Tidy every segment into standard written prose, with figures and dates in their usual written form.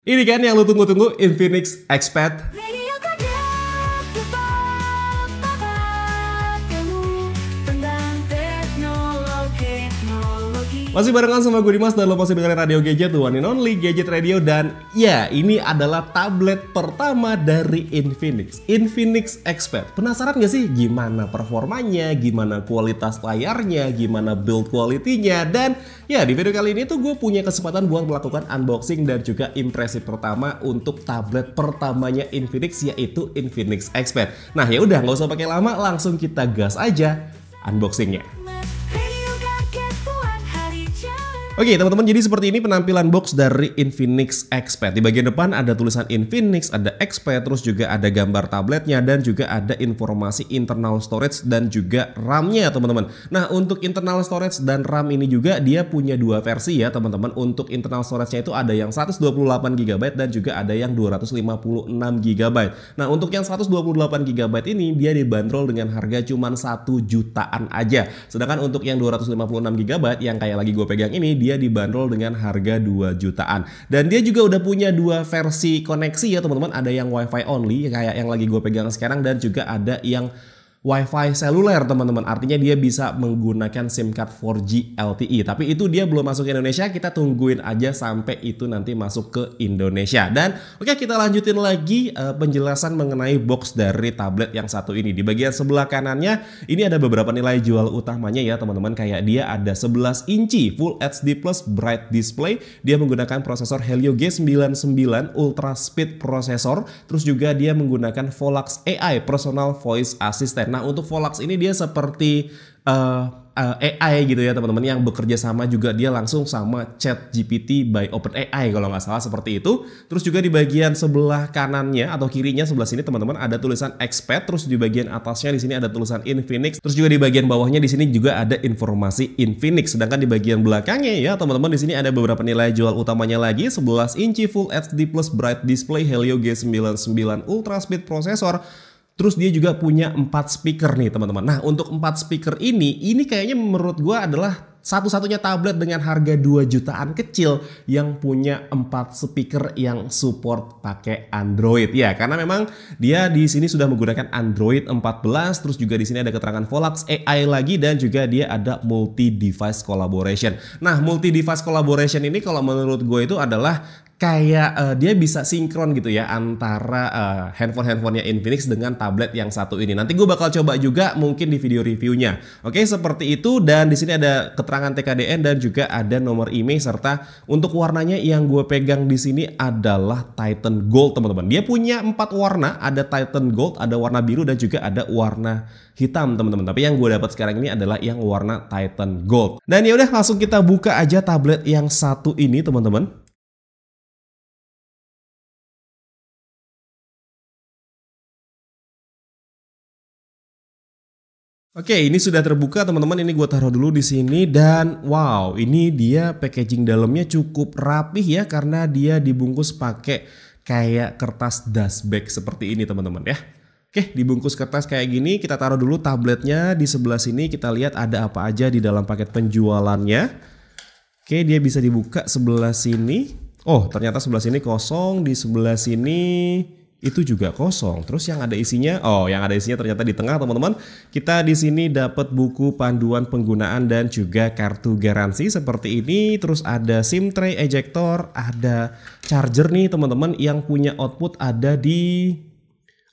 Ini kan yang lu tunggu-tunggu, Infinix Expert. Masih barengan sama gue Dimas dan lo masih dengerin Radio Gadget, the one and only Gadget Radio. Dan ya, ini adalah tablet pertama dari Infinix, Infinix Expert. Penasaran gak sih gimana performanya, gimana kualitas layarnya, gimana build quality-nya? Dan ya, di video kali ini tuh gue punya kesempatan buat melakukan unboxing dan juga impresi pertama untuk tablet pertamanya Infinix, yaitu Infinix Expert. Nah ya udah, nggak usah pakai lama, langsung kita gas aja unboxingnya. Oke teman-teman, jadi seperti ini penampilan box dari Infinix Expert. Di bagian depan ada tulisan Infinix, ada Expert, terus juga ada gambar tabletnya dan juga ada informasi internal storage dan juga RAM-nya teman-teman. Nah untuk internal storage dan RAM ini juga dia punya dua versi ya teman-teman. Untuk internal storage-nya itu ada yang 128GB dan juga ada yang 256GB. Nah untuk yang 128GB ini dia dibanderol dengan harga cuma 1 jutaan aja. Sedangkan untuk yang 256GB yang kayak lagi gue pegang ini, dia dibanderol dengan harga 2 jutaan. Dan dia juga udah punya dua versi koneksi ya teman-teman. Ada yang Wi-Fi only kayak yang lagi gue pegang sekarang, dan juga ada yang Wi-Fi seluler teman-teman. Artinya dia bisa menggunakan SIM card 4G LTE. Tapi itu dia belum masuk ke Indonesia. Kita tungguin aja sampai itu nanti masuk ke Indonesia. Dan oke, kita lanjutin lagi penjelasan mengenai box dari tablet yang satu ini. Di bagian sebelah kanannya ini ada beberapa nilai jual utamanya ya teman-teman. Kayak dia ada 11 inci Full HD Plus Bright Display. Dia menggunakan prosesor Helio G99 Ultra Speed Processor. Terus juga dia menggunakan Volax AI Personal Voice Assistant. Nah untuk Volax ini dia seperti AI gitu ya teman-teman, yang bekerja sama juga dia langsung sama ChatGPT by OpenAI kalau nggak salah seperti itu. Terus juga di bagian sebelah kanannya atau kirinya sebelah sini teman-teman ada tulisan Expert. Terus di bagian atasnya di sini ada tulisan Infinix. Terus juga di bagian bawahnya di sini juga ada informasi Infinix. Sedangkan di bagian belakangnya ya teman-teman di sini ada beberapa nilai jual utamanya lagi. 11 inci Full HD Plus Bright Display Helio G99 Ultra Speed Processor. Terus dia juga punya 4 speaker nih teman-teman. Nah untuk 4 speaker ini kayaknya menurut gue adalah satu-satunya tablet dengan harga 2 jutaan kecil yang punya 4 speaker yang support pakai Android ya, karena memang dia di sini sudah menggunakan Android 14. Terus juga di sini ada keterangan Volax AI lagi, dan juga dia ada multi device collaboration. Nah multi device collaboration ini kalau menurut gue itu adalah kayak dia bisa sinkron gitu ya antara handphone-handphonenya Infinix dengan tablet yang satu ini. Nanti gue bakal coba juga mungkin di video reviewnya. Oke, seperti itu. Dan di sini ada keterangan TKDN dan juga ada nomor IMEI, serta untuk warnanya yang gue pegang di sini adalah Titan Gold teman-teman. Dia punya 4 warna, ada Titan Gold, ada warna biru dan juga ada warna hitam teman-teman. Tapi yang gue dapat sekarang ini adalah yang warna Titan Gold. Dan ya udah, langsung kita buka aja tablet yang satu ini teman-teman. Oke, ini sudah terbuka teman-teman. Ini gue taruh dulu di sini, dan wow, ini dia packaging dalamnya cukup rapih ya, karena dia dibungkus pakai kayak kertas dust bag seperti ini teman-teman ya. Oke, dibungkus kertas kayak gini. Kita taruh dulu tabletnya di sebelah sini. Kita lihat ada apa aja di dalam paket penjualannya. Oke, dia bisa dibuka sebelah sini. Oh, ternyata sebelah sini kosong, di sebelah sini itu juga kosong. Terus yang ada isinya, yang ada isinya ternyata di tengah teman-teman. Kita di sini dapat buku panduan penggunaan dan juga kartu garansi seperti ini. Terus ada SIM tray ejector, ada charger nih teman-teman, yang punya output ada di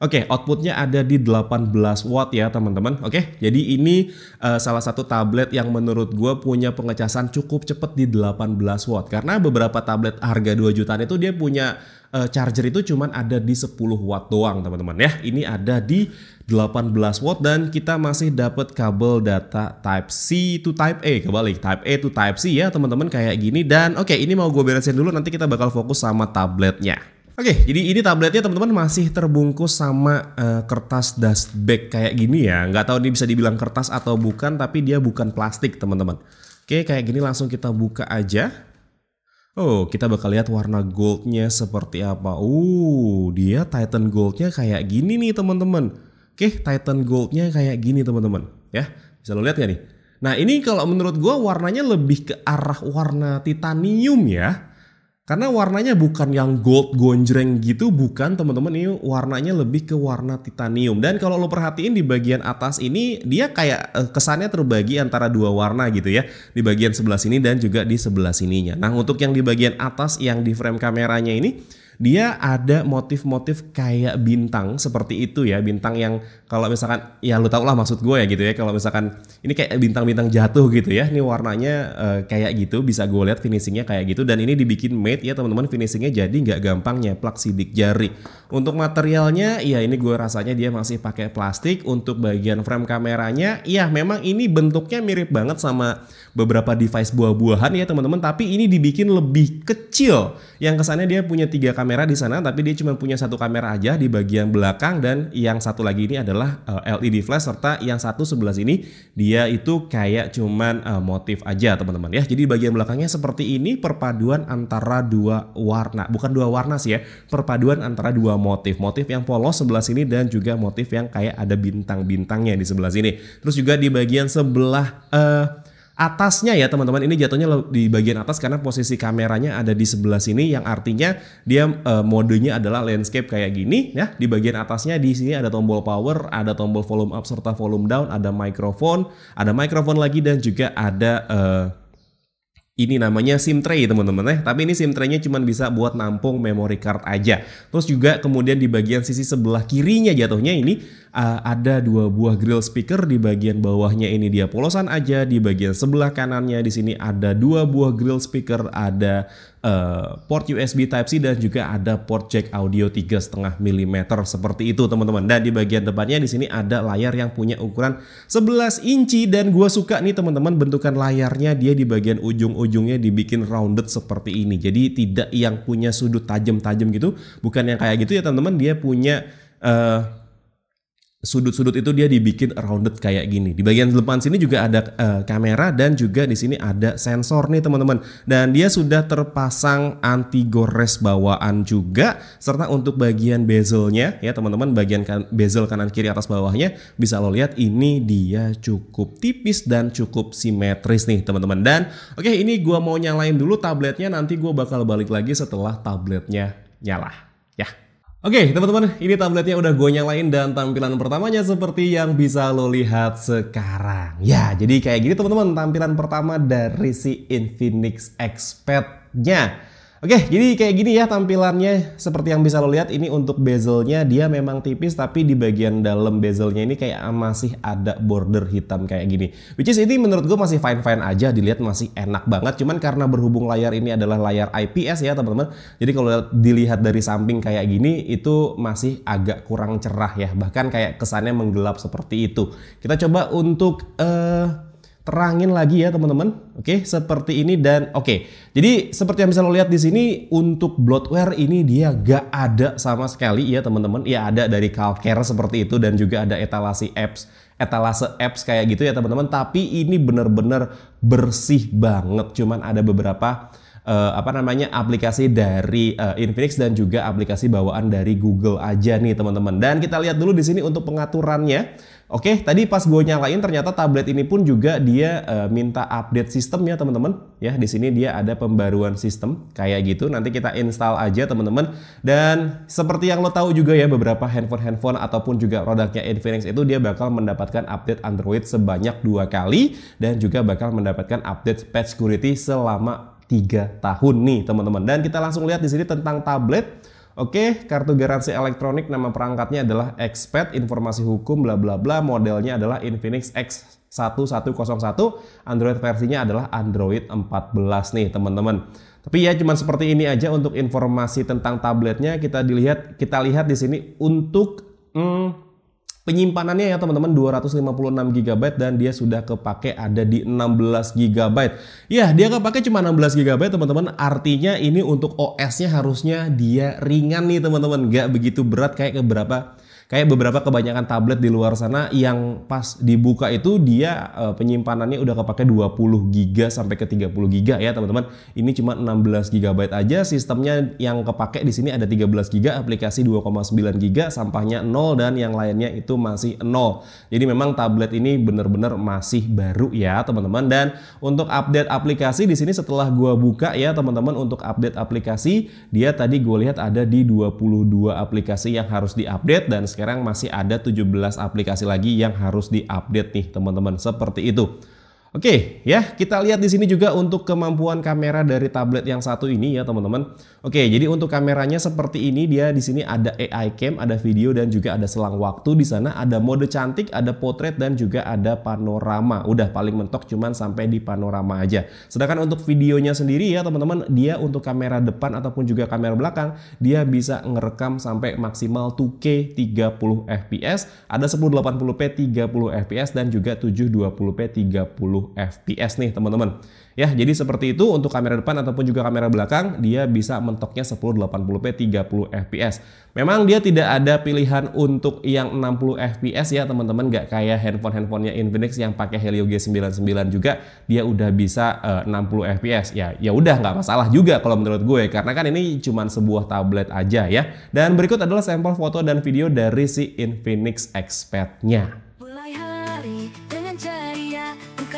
outputnya ada di 18 watt ya teman-teman. Oke, jadi ini salah satu tablet yang menurut gue punya pengecasan cukup cepat di 18 watt. Karena beberapa tablet harga 2 jutaan itu dia punya charger itu cuman ada di 10 watt doang teman-teman ya. Ini ada di 18 watt, dan kita masih dapat kabel data Type C to Type A, kebalik Type A to Type C ya teman-teman, kayak gini. Dan oke, ini mau gue beresin dulu, nanti kita bakal fokus sama tabletnya. Oke, jadi ini tabletnya teman-teman masih terbungkus sama kertas dust bag kayak gini ya. Nggak tahu ini bisa dibilang kertas atau bukan, tapi dia bukan plastik teman-teman. Oke, kayak gini langsung kita buka aja. Oh, kita bakal lihat warna goldnya seperti apa. Dia Titan Goldnya kayak gini nih teman-teman. Oke, Titan Goldnya kayak gini teman-teman. Ya, bisa lo lihat nggak nih? Nah ini kalau menurut gua warnanya lebih ke arah warna titanium ya. Karena warnanya bukan yang gold gonjreng gitu, bukan teman-teman, ini warnanya lebih ke warna titanium. Dan kalau lo perhatiin di bagian atas ini dia kayak kesannya terbagi antara dua warna gitu ya. Di bagian sebelah sini dan juga di sebelah sininya. Nah untuk yang di bagian atas yang di frame kameranya ini, dia ada motif-motif kayak bintang seperti itu ya. Bintang yang kalau misalkan, ya lu tau lah maksud gue ya gitu ya. Kalau misalkan ini kayak bintang-bintang jatuh gitu ya. Ini warnanya kayak gitu, bisa gue lihat finishingnya kayak gitu. Dan ini dibikin matte ya teman-teman, finishingnya jadi nggak gampang nyeplak sidik jari. Untuk materialnya, ya ini gue rasanya dia masih pakai plastik. Untuk bagian frame kameranya, ya memang ini bentuknya mirip banget sama beberapa device buah-buahan ya teman-teman. Tapi ini dibikin lebih kecil. Yang kesannya dia punya 3 kamera di sana, tapi dia cuma punya 1 kamera aja di bagian belakang, dan yang satu lagi ini adalah LED flash, serta yang satu sebelah sini dia itu kayak cuman motif aja teman-teman ya. Jadi bagian belakangnya seperti ini, perpaduan antara dua warna, bukan dua warna sih ya, perpaduan antara dua motif yang polos sebelah sini dan juga motif yang kayak ada bintang-bintangnya di sebelah sini. Terus juga di bagian sebelah atasnya ya teman-teman, ini jatuhnya di bagian atas karena posisi kameranya ada di sebelah sini, yang artinya dia modenya adalah landscape kayak gini ya. Di bagian atasnya di sini ada tombol power, ada tombol volume up serta volume down, ada mikrofon lagi, dan juga ada ini namanya SIM tray teman-teman ya. Tapi ini SIM tray-nya cuma bisa buat nampung memory card aja. Terus juga kemudian di bagian sisi sebelah kirinya jatuhnya ini ada 2 buah grill speaker. Di bagian bawahnya ini dia polosan aja. Di bagian sebelah kanannya di sini ada 2 buah grill speaker, ada port USB Type-C, dan juga ada port jack audio 3,5 mm seperti itu teman-teman. Dan di bagian depannya di sini ada layar yang punya ukuran 11 inci, dan gua suka nih teman-teman bentukan layarnya, dia di bagian ujungnya dibikin rounded seperti ini. Jadi tidak yang punya sudut tajam-tajam gitu, bukan yang kayak gitu ya teman-teman. Dia punya sudut-sudut itu dia dibikin rounded kayak gini. Di bagian depan sini juga ada kamera, dan juga di sini ada sensor nih teman-teman. Dan dia sudah terpasang anti gores bawaan juga, serta untuk bagian bezelnya ya teman-teman, bagian bezel kanan kiri atas bawahnya bisa lo lihat ini dia cukup tipis dan cukup simetris nih teman-teman. Dan oke, ini gua mau nyalain dulu tabletnya, nanti gua bakal balik lagi setelah tabletnya nyala ya. Oke teman-teman, ini tabletnya udah gue nyalain, dan tampilan pertamanya seperti yang bisa lo lihat sekarang. Ya, jadi kayak gini teman-teman tampilan pertama dari si Infinix Xpad-nya. Oke, jadi kayak gini ya tampilannya, seperti yang bisa lo lihat. Ini untuk bezelnya dia memang tipis, tapi di bagian dalam bezelnya ini kayak masih ada border hitam kayak gini. Which is ini menurut gue masih fine-fine aja, dilihat masih enak banget. Cuman karena berhubung layar ini adalah layar IPS ya teman-teman, jadi kalau dilihat dari samping kayak gini itu masih agak kurang cerah ya, bahkan kayak kesannya menggelap seperti itu. Kita coba untuk terangin lagi ya teman-teman. Oke, seperti ini. Dan oke, jadi seperti yang bisa lo lihat di sini, untuk bloatware ini dia gak ada sama sekali ya teman-teman. Ya ada dari Calcare seperti itu, dan juga ada etalase apps kayak gitu ya teman-teman. Tapi ini bener-bener bersih banget. Cuman ada beberapa aplikasi dari Infinix dan juga aplikasi bawaan dari Google aja nih teman-teman. Dan kita lihat dulu di sini untuk pengaturannya. Oke, tadi pas gue nyalain ternyata tablet ini pun juga dia minta update sistem ya teman-teman. Ya, di sini dia ada pembaruan sistem kayak gitu. Nanti kita install aja teman-teman. Dan seperti yang lo tahu juga ya, beberapa handphone ataupun juga produknya Infinix itu dia bakal mendapatkan update Android sebanyak 2 kali, dan juga bakal mendapatkan update patch security selama 3 tahun nih teman-teman. Dan kita langsung lihat di sini tentang tablet. Oke, kartu garansi elektronik, nama perangkatnya adalah Xpad, informasi hukum bla bla bla, modelnya adalah Infinix X1101, Android versinya adalah Android 14 nih teman-teman. Tapi ya cuman seperti ini aja untuk informasi tentang tabletnya. Kita lihat di sini untuk penyimpanannya ya teman-teman 256 GB, dan dia sudah kepake ada di 16 GB. Ya, dia kepake cuma 16 GB teman-teman. Artinya ini untuk OS-nya harusnya dia ringan nih teman-teman, nggak begitu berat kayak Kayak beberapa kebanyakan tablet di luar sana yang pas dibuka itu dia penyimpanannya udah kepake 20 GB sampai ke 30 GB ya teman-teman. Ini cuma 16 GB aja, sistemnya yang kepake di sini ada 13 GB, aplikasi 2,9 GB, sampahnya 0 dan yang lainnya itu masih 0. Jadi memang tablet ini bener-bener masih baru ya teman-teman. Dan untuk update aplikasi di sini setelah gua buka ya teman-teman, untuk update aplikasi dia tadi gue lihat ada di 22 aplikasi yang harus diupdate dan sekarang masih ada 17 aplikasi lagi yang harus diupdate nih teman-teman, seperti itu. Oke ya, kita lihat di sini juga untuk kemampuan kamera dari tablet yang satu ini ya teman-teman. Oke, jadi untuk kameranya seperti ini, dia di sini ada AI cam, ada video dan juga ada selang waktu di sana, ada mode cantik, ada portrait dan juga ada panorama. Udah paling mentok cuman sampai di panorama aja. Sedangkan untuk videonya sendiri ya teman-teman, dia untuk kamera depan ataupun juga kamera belakang, dia bisa ngerekam sampai maksimal 2K 30 fps, ada 1080p 30 fps dan juga 720p 30 fps nih teman-teman. Ya, jadi seperti itu untuk kamera depan ataupun juga kamera belakang, dia bisa mentoknya 1080p 30 fps. Memang dia tidak ada pilihan untuk yang 60 fps ya teman-teman, nggak kayak handphonenya Infinix yang pakai Helio G99 juga dia udah bisa 60 fps. Ya udah nggak masalah juga kalau menurut gue, karena kan ini cuma sebuah tablet aja ya. Dan berikut adalah sampel foto dan video dari si Infinix Xpad-nya.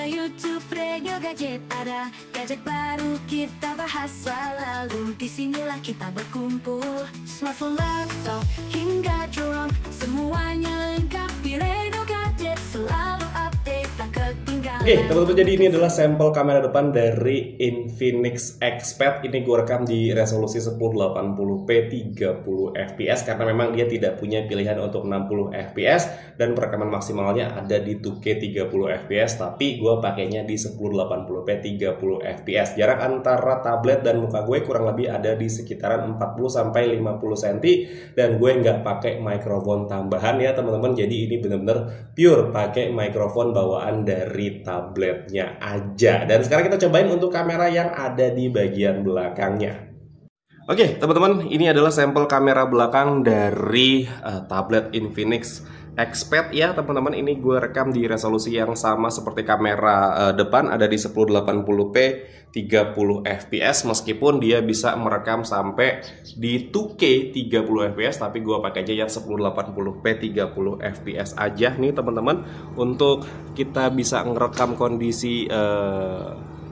YouTube, radio, gadget ada, gadget baru kita bahas selalu. Disinilah kita berkumpul, smartphone, laptop, hingga drone, semuanya lengkap di radio gadget, selalu update tak ketinggalan. Oke teman-teman, jadi ini adalah sampel kamera depan dari Infinix Xpad. Ini gue rekam di resolusi 1080p 30 fps karena memang dia tidak punya pilihan untuk 60 fps dan perekaman maksimalnya ada di 2K 30 fps, tapi gue pakainya di 1080p 30 fps. Jarak antara tablet dan muka gue kurang lebih ada di sekitaran 40-50 cm dan gue nggak pakai mikrofon tambahan ya teman-teman. Jadi ini bener-bener pure pakai mikrofon bawaan dari tabletnya aja. Dan sekarang kita cobain untuk kamera yang ada di bagian belakangnya. Oke teman-teman, ini adalah sampel kamera belakang dari tablet Infinix Xpad ya teman-teman. Ini gue rekam di resolusi yang sama seperti kamera depan, ada di 1080p 30 fps, meskipun dia bisa merekam sampai di 2K 30 fps, tapi gue pakai aja yang 1080p 30 fps aja nih teman-teman, untuk kita bisa ngerekam kondisi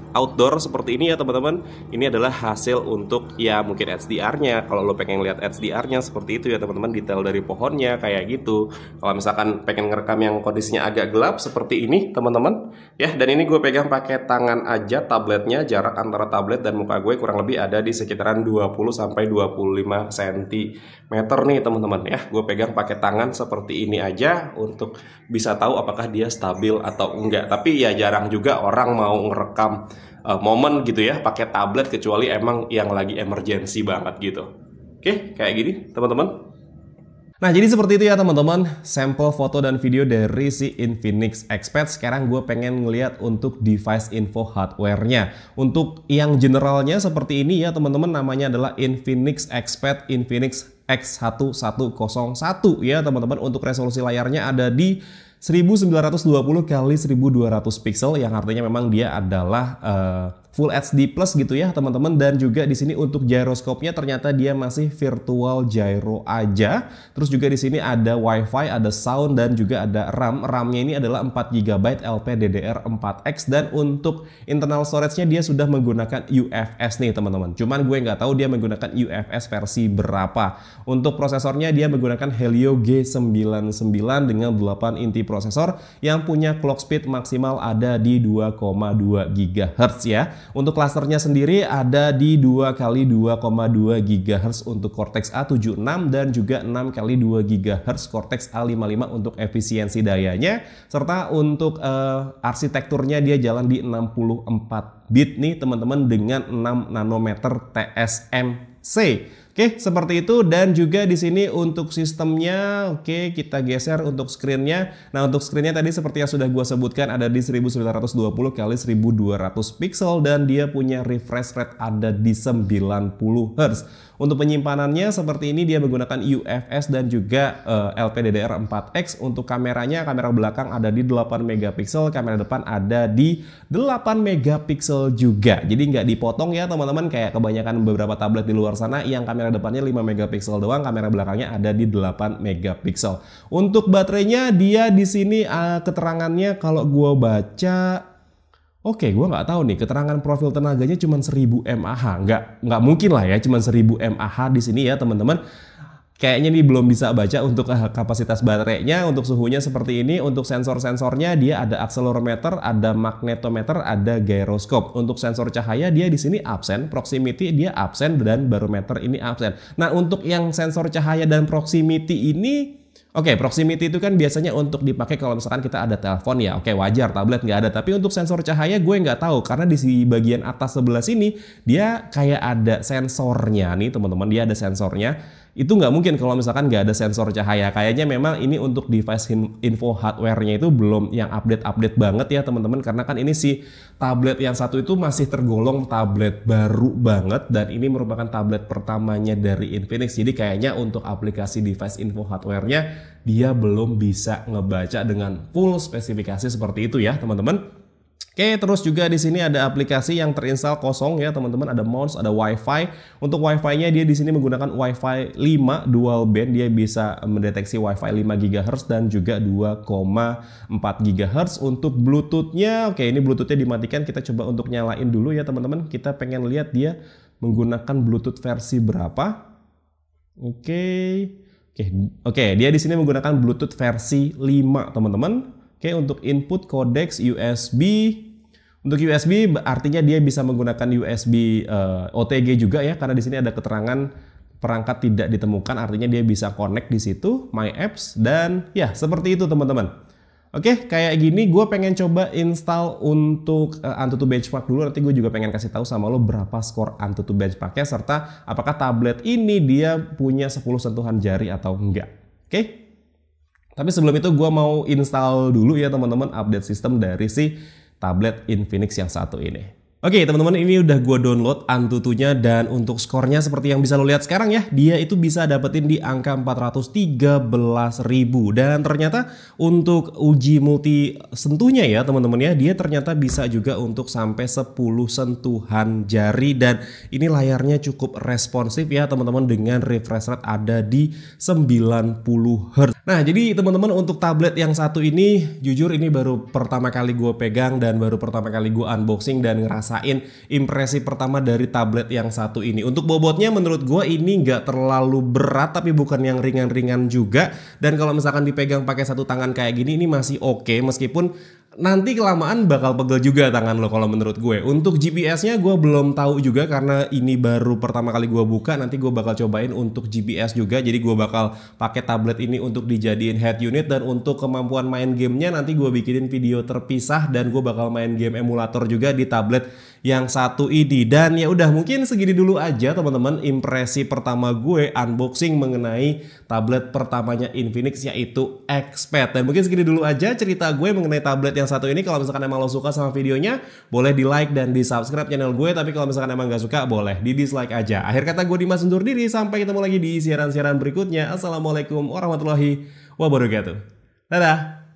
outdoor seperti ini ya teman-teman. Ini adalah hasil untuk ya mungkin HDR-nya. Kalau lo pengen lihat HDR-nya seperti itu ya teman-teman, detail dari pohonnya kayak gitu. Kalau misalkan pengen ngerekam yang kondisinya agak gelap seperti ini teman-teman ya. Dan ini gue pegang pakai tangan aja tabletnya. Jarak antara tablet dan muka gue kurang lebih ada di sekitaran 20-25 cm nih teman-teman ya. Gue pegang pakai tangan seperti ini aja untuk bisa tahu apakah dia stabil atau enggak. Tapi ya jarang juga orang mau ngerekam momen gitu ya pakai tablet, kecuali emang yang lagi emergency banget gitu. Oke, kayak gini teman-teman. Nah, jadi seperti itu ya teman-teman, sampel foto dan video dari si Infinix Xpad. Sekarang gue pengen ngeliat untuk device info hardware-nya. Untuk yang generalnya seperti ini ya teman-teman, namanya adalah Infinix Xpad Infinix X1101 ya teman-teman. Untuk resolusi layarnya ada di 1920 x 1200 pixel, yang artinya memang dia adalah Full HD Plus gitu ya teman-teman. Dan juga di sini untuk gyroscope-nya ternyata dia masih virtual gyro aja. Terus juga di sini ada WiFi, ada sound dan juga ada RAM. RAM-nya ini adalah 4 GB LPDDR4X, dan untuk internal storage-nya dia sudah menggunakan UFS nih teman-teman. Cuman gue nggak tahu dia menggunakan UFS versi berapa. Untuk prosesornya dia menggunakan Helio G99 dengan 8 inti prosesor yang punya clock speed maksimal ada di 2,2 GHz ya. Untuk clusternya sendiri ada di 2 kali 2,2 GHz untuk Cortex A76 dan juga 6 kali 2 GHz Cortex A55 untuk efisiensi dayanya, serta untuk arsitekturnya dia jalan di 64 bit nih teman-teman dengan 6 nanometer TSMC. Oke, seperti itu. Dan juga di sini untuk sistemnya, oke, kita geser untuk screen-nya. Nah, untuk screen-nya tadi seperti yang sudah gua sebutkan ada di 1920 x 1200 pixel dan dia punya refresh rate ada di 90 Hz. Untuk penyimpanannya seperti ini, dia menggunakan UFS dan juga LPDDR4X. Untuk kameranya, kamera belakang ada di 8 megapiksel, kamera depan ada di 8 megapiksel juga. Jadi nggak dipotong ya teman-teman, kayak kebanyakan beberapa tablet di luar sana yang kamera depannya 5 megapiksel doang, kamera belakangnya ada di 8 megapiksel. Untuk baterainya, dia di sini keterangannya kalau gua baca, oke, gue nggak tahu nih, keterangan profil tenaganya cuma 1000 mAh. Nggak mungkin lah ya, cuma 1000 mAh di sini ya teman-teman. Kayaknya nih belum bisa baca untuk kapasitas baterainya. Untuk suhunya seperti ini. Untuk sensor-sensornya dia ada accelerometer, ada magnetometer, ada gyroscope. Untuk sensor cahaya dia di sini absen, proximity dia absen, dan barometer ini absen. Nah, untuk yang sensor cahaya dan proximity ini, oke, proximity itu kan biasanya untuk dipakai kalau misalkan kita ada telepon ya. Oke, wajar, tablet nggak ada. Tapi untuk sensor cahaya gue nggak tahu, karena di bagian atas sebelah sini dia kayak ada sensornya nih teman-teman. Dia ada sensornya. Itu nggak mungkin kalau misalkan nggak ada sensor cahaya. Kayaknya memang ini untuk device info hardware-nya itu belum yang update-update banget ya teman-teman. Karena kan ini si tablet yang satu itu masih tergolong tablet baru banget. Dan ini merupakan tablet pertamanya dari Infinix. Jadi kayaknya untuk aplikasi device info hardware-nya dia belum bisa ngebaca dengan full spesifikasi seperti itu ya teman-teman. Oke, terus juga di sini ada aplikasi yang terinstall kosong ya teman-teman, ada mouse, ada WiFi. Untuk WiFi-nya dia di sini menggunakan WiFi 5 dual band, dia bisa mendeteksi WiFi 5 GHz dan juga 2,4 GHz. Untuk Bluetooth-nya, oke ini Bluetooth-nya dimatikan, kita coba untuk nyalain dulu ya teman-teman. Kita pengen lihat dia menggunakan Bluetooth versi berapa. Oke, dia di sini menggunakan Bluetooth versi 5 teman-teman. Oke, untuk input codecs USB. Untuk USB artinya dia bisa menggunakan USB OTG juga ya, karena di sini ada keterangan perangkat tidak ditemukan, artinya dia bisa connect di situ, My Apps, dan ya seperti itu teman-teman. Oke, kayak gini gue pengen coba install untuk Antutu Benchmark dulu, nanti gue juga pengen kasih tahu sama lo berapa skor Antutu Benchmarknya, serta apakah tablet ini dia punya 10 sentuhan jari atau enggak. Oke. Tapi sebelum itu gue mau install dulu ya teman-teman update sistem dari si tablet Infinix yang satu ini. Oke teman-teman, ini udah gue download Antutunya, dan untuk skornya seperti yang bisa lo lihat sekarang ya, dia itu bisa dapetin di angka 413.000. Dan ternyata untuk uji multi sentuhnya ya teman-teman ya, dia ternyata bisa juga untuk sampai 10 sentuhan jari, dan ini layarnya cukup responsif ya teman-teman, dengan refresh rate ada di 90 Hz. Nah jadi teman-teman, untuk tablet yang satu ini jujur ini baru pertama kali gue pegang dan baru pertama kali gue unboxing dan ngerasain impresi pertama dari tablet yang satu ini. Untuk bobotnya menurut gue ini nggak terlalu berat, tapi bukan yang ringan-ringan juga. Dan kalau misalkan dipegang pakai satu tangan kayak gini, ini masih oke, meskipun nanti kelamaan bakal pegel juga tangan lo kalau menurut gue. Untuk GPS-nya gue belum tahu juga, karena ini baru pertama kali gue buka. Nanti gue bakal cobain untuk GPS juga. Jadi gue bakal pakai tablet ini untuk dijadiin head unit, dan untuk kemampuan main gamenya nanti gue bikinin video terpisah, dan gue bakal main game emulator juga di tablet yang satu ini. Dan ya udah, mungkin segini dulu aja teman-teman impresi pertama gue unboxing mengenai tablet pertamanya Infinix, yaitu XPad. Dan mungkin segini dulu aja cerita gue mengenai tablet yang satu ini. Kalau misalkan emang lo suka sama videonya, boleh di like dan di subscribe channel gue. Tapi kalau misalkan emang gak suka, boleh di dislike aja. Akhir kata gue Dimas undur diri, sampai ketemu lagi di siaran-siaran berikutnya. Assalamualaikum warahmatullahi wabarakatuh. Dadah.